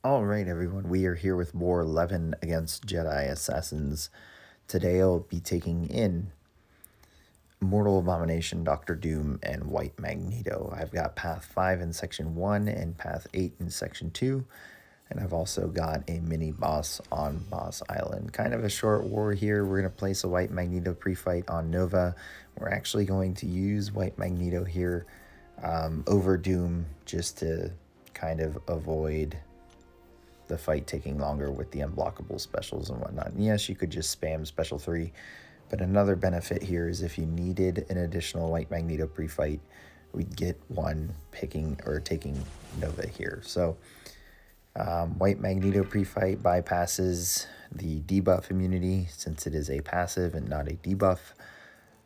All right, everyone. We are here with War 11 against Jedi Assassins. Today I'll be taking in Mortal Abomination, Doctor Doom, and White Magneto. I've got Path 5 in Section 1 and Path 8 in Section 2. And I've also got a mini boss on Boss Island. Kind of a short war here. We're going to place a White Magneto pre-fight on Nova. We're actually going to use White Magneto here over Doom just to kind of avoid the fight taking longer with the unblockable specials and whatnot. And yes, you could just spam special 3, but another benefit here is if you needed an additional White Magneto pre-fight, we'd get one picking or taking Nova here. So White Magneto pre-fight bypasses the debuff immunity since it is a passive and not a debuff.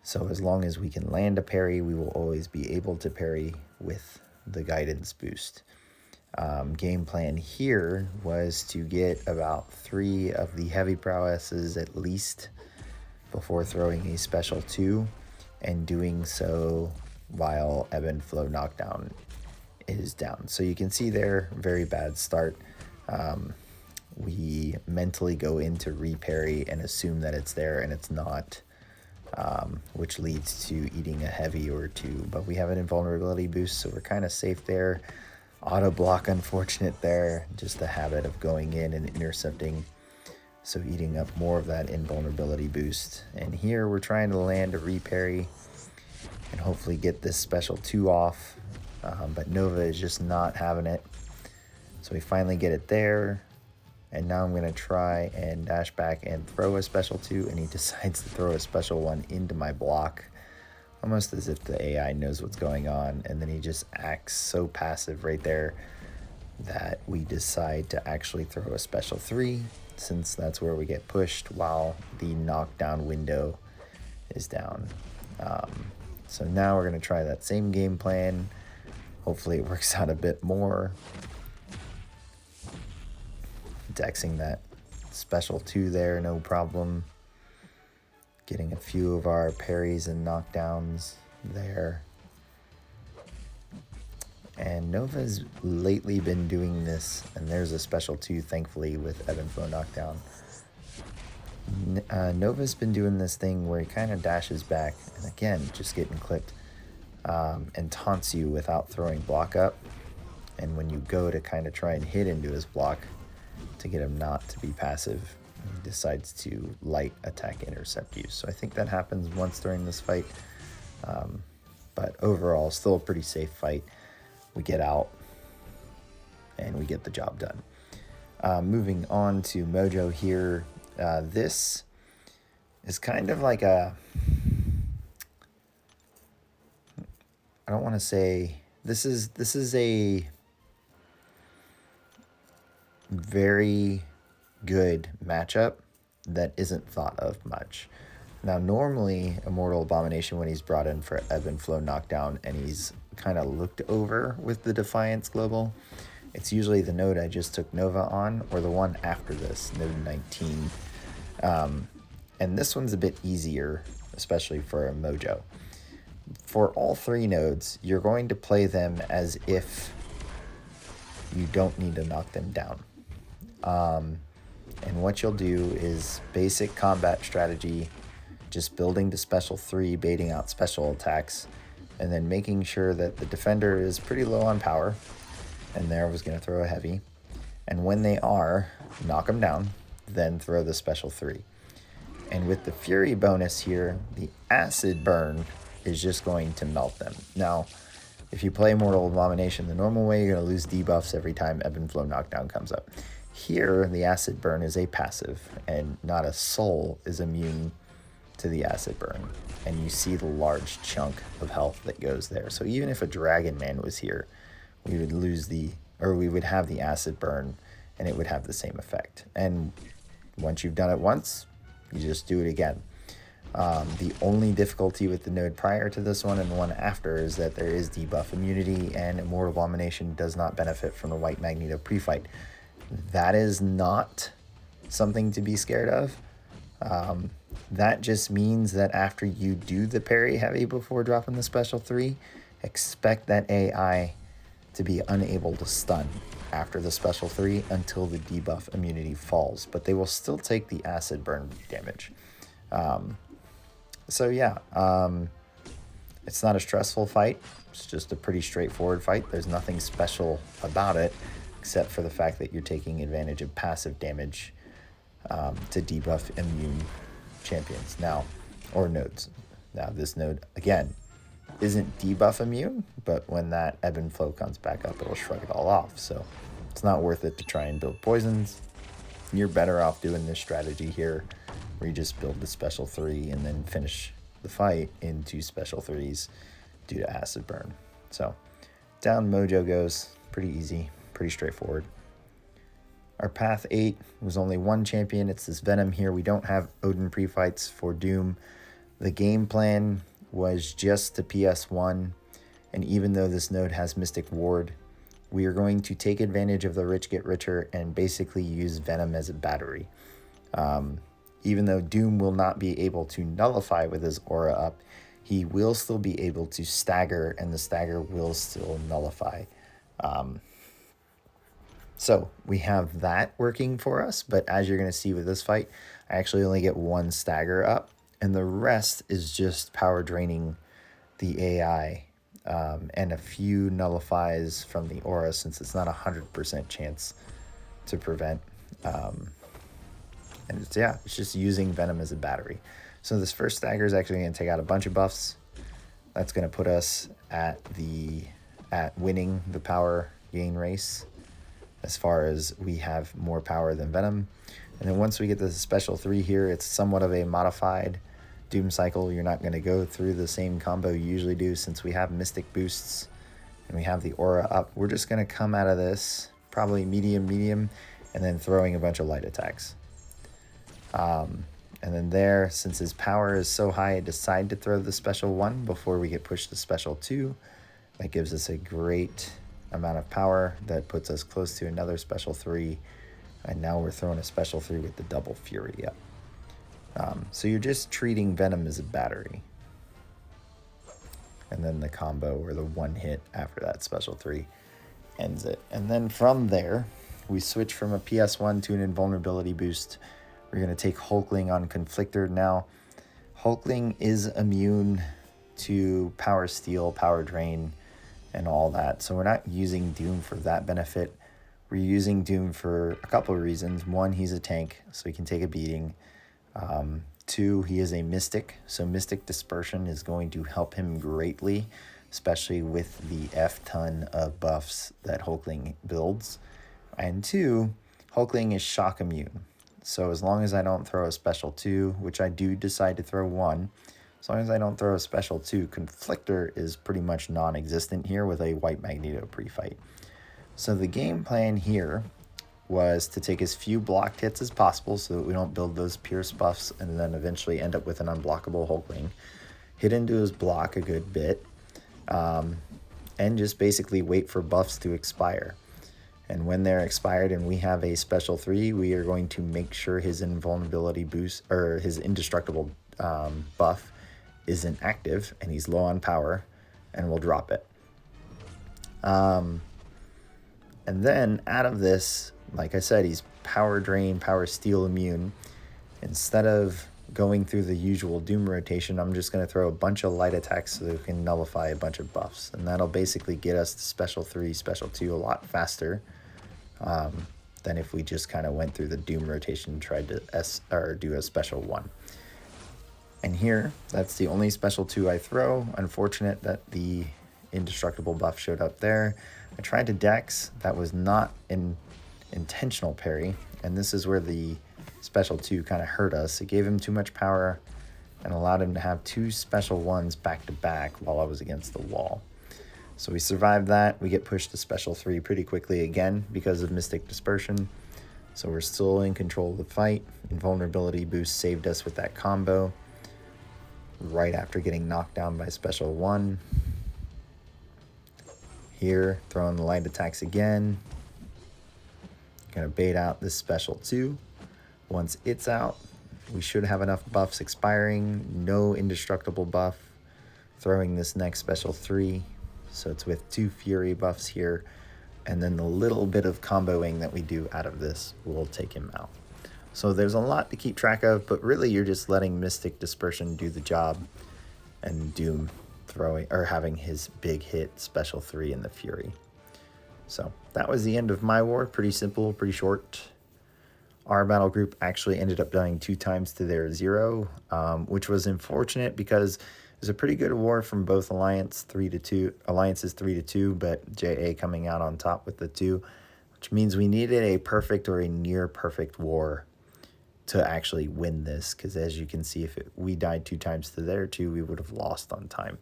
So as long as we can land a parry, we will always be able to parry with the guidance boost. Game plan here was to get about 3 of the heavy prowesses at least before throwing a special 2, and doing so while Ebb and Flow knockdown is down. So you can see there, very bad start. We mentally go into reparry and assume that it's there and it's not, which leads to eating a heavy or 2. But we have an invulnerability boost, so we're kind of safe there. Auto block, unfortunate there, just the habit of going in and intercepting, so eating up more of that invulnerability boost. And here we're trying to land a reparry and hopefully get this special 2 off, but Nova is just not having it. So we finally get it there, and now I'm going to try and dash back and throw a special 2, and he decides to throw a special 1 into my block, almost as if the AI knows what's going on, and then he just acts so passive right there that we decide to actually throw a special 3, since that's where we get pushed while the knockdown window is down. So now we're going to try that same game plan. Hopefully it works out a bit more. Dexing that special 2 there, no problem. Getting a few of our parries and knockdowns there. And Nova's lately been doing this, and there's a special 2, thankfully, with Ebb and Flow knockdown. Nova's been doing this thing where he kind of dashes back, and again, just getting clipped, and taunts you without throwing block up. And when you go to kind of try and hit into his block to get him not to be passive, he decides to light attack intercept you. So I think that happens once during this fight, but overall still a pretty safe fight. We get out and we get the job done. Moving on to Mojo here. This is kind of like a, I don't want to say, this is a very good matchup that isn't thought of much. Now, normally, Immortal Abomination, when he's brought in for Ebb and Flow knockdown and he's kind of looked over with the Defiance Global, it's usually the node I just took Nova on, or the one after this, node 19. And this one's a bit easier, especially for a Mojo. For all 3 nodes, you're going to play them as if you don't need to knock them down. And what you'll do is basic combat strategy, just building to special 3, baiting out special attacks, and then making sure that the defender is pretty low on power. And there I was going to throw a heavy. And when they are, knock them down, then throw the special 3. And with the Fury bonus here, the Acid Burn is just going to melt them. Now, if you play Mortal Abomination the normal way, you're going to lose debuffs every time Ebb and Flow knockdown comes up. Here, the Acid Burn is a passive, and not a soul is immune to the Acid Burn. And you see the large chunk of health that goes there. So even if a Dragon Man was here, we would we would have the Acid Burn, and it would have the same effect. And once you've done it once, you just do it again. The only difficulty with the node prior to this one and the one after is that there is debuff immunity, and Immortal Abomination does not benefit from the White Magneto pre-fight. That is not something to be scared of. That just means that after you do the parry heavy before dropping the special 3, expect that AI to be unable to stun after the special 3 until the debuff immunity falls, but they will still take the acid burn damage. So yeah, it's not a stressful fight. It's just a pretty straightforward fight. There's nothing special about it except for the fact that you're taking advantage of passive damage to debuff immune champions now, or nodes. Now this node, again, isn't debuff immune, but when that ebb and flow comes back up, it'll shrug it all off. So it's not worth it to try and build poisons. You're better off doing this strategy here, where you just build the special 3 and then finish the fight into special 3s due to acid burn. So down Mojo goes, pretty easy, pretty straightforward. Our path 8 was only one champion. It's this Venom here. We don't have Odin pre-fights for Doom. The game plan was just to PS1, and even though this node has Mystic Ward, we are going to take advantage of the rich get richer and basically use Venom as a battery. Even though Doom will not be able to nullify with his aura up, he will still be able to stagger, and the stagger will still nullify. So we have that working for us, but as you're going to see with this fight, I actually only get one stagger up, and the rest is just power draining the AI and a few nullifies from the aura, since it's not 100% chance to prevent. And it's just using Venom as a battery. So this first stagger is actually going to take out a bunch of buffs. That's going to put us at winning the power gain race, as far as we have more power than Venom. And then once we get the special 3 here, it's somewhat of a modified Doom cycle. You're not going to go through the same combo you usually do, since we have Mystic boosts and we have the aura up. We're just going to come out of this probably medium, and then throwing a bunch of light attacks. And then there, since his power is so high, I decide to throw the special 1 before we get pushed to special 2. That gives us a great amount of power. That puts us close to another special 3. And now we're throwing a special 3 with the double fury up. So you're just treating Venom as a battery. And then the combo, or the one hit after that special 3, ends it. And then from there, we switch from a PS1 to an invulnerability boost. We're going to take Hulkling on Conflictor. Now, Hulkling is immune to Power Steal, Power Drain, and all that. So we're not using Doom for that benefit. We're using Doom for a couple of reasons. One, he's a tank, so he can take a beating. 2, he is a Mystic, so Mystic Dispersion is going to help him greatly, especially with the F-ton of buffs that Hulkling builds. And 2, Hulkling is shock immune. So as long as I don't throw a special 2, which I do decide to throw 1, as long as I don't throw a special 2, Conflictor is pretty much non-existent here with a White Magneto pre-fight. So the game plan here was to take as few blocked hits as possible so that we don't build those Pierce buffs and then eventually end up with an unblockable Hulkling. Hit into his block a good bit, and just basically wait for buffs to expire. And when they're expired and we have a special 3, we are going to make sure his invulnerability boost, or his indestructible buff, isn't active and he's low on power, and we'll drop it. And then out of this, like I said, he's power drain, power steal immune. Instead of going through the usual Doom rotation, I'm just going to throw a bunch of light attacks so that we can nullify a bunch of buffs. And that'll basically get us to special 3, special 2 a lot faster than if we just kind of went through the Doom rotation and tried to do a special 1. And here, that's the only special 2 I throw. Unfortunate that the indestructible buff showed up there. I tried to Dex. That was not an intentional parry, and this is where the special 2 kind of hurt us. It gave him too much power and allowed him to have 2 special 1s back to back while I was against the wall. So we survived that. We get pushed to special 3 pretty quickly again because of Mystic Dispersion. So we're still in control of the fight. Invulnerability boost saved us with that combo right after getting knocked down by special 1. Here, throwing the light attacks again. Gonna bait out this special 2. Once it's out, we should have enough buffs expiring. No indestructible buff. Throwing this next special 3. So it's with 2 Fury buffs here, and then the little bit of comboing that we do out of this will take him out. So there's a lot to keep track of, but really you're just letting Mystic Dispersion do the job, and Doom throwing or having his big hit special 3 in the Fury. So that was the end of my war. Pretty simple, pretty short. Our battle group actually ended up dying 2 times to their 0, which was unfortunate because it was a pretty good war from both alliances 3-2, but JA coming out on top with the 2, which means we needed a perfect or a near perfect war to actually win this, because as you can see, if we died 2 times to their 2, we would have lost on time.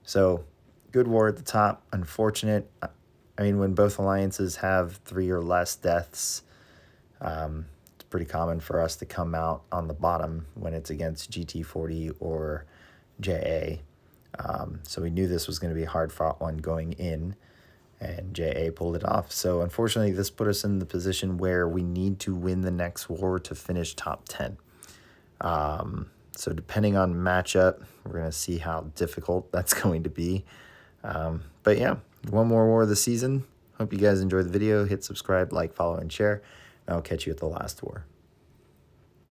So good war at the top. Unfortunate. I mean, when both alliances have 3 or less deaths, it's pretty common for us to come out on the bottom when it's against GT40 or JA. So we knew this was going to be a hard fought one going in, and JA pulled it off. So unfortunately, this put us in the position where we need to win the next war to finish top 10. So depending on matchup, we're going to see how difficult that's going to be. But yeah, one more war of the season. Hope you guys enjoyed the video. Hit subscribe, like, follow, and share. And I'll catch you at the last war.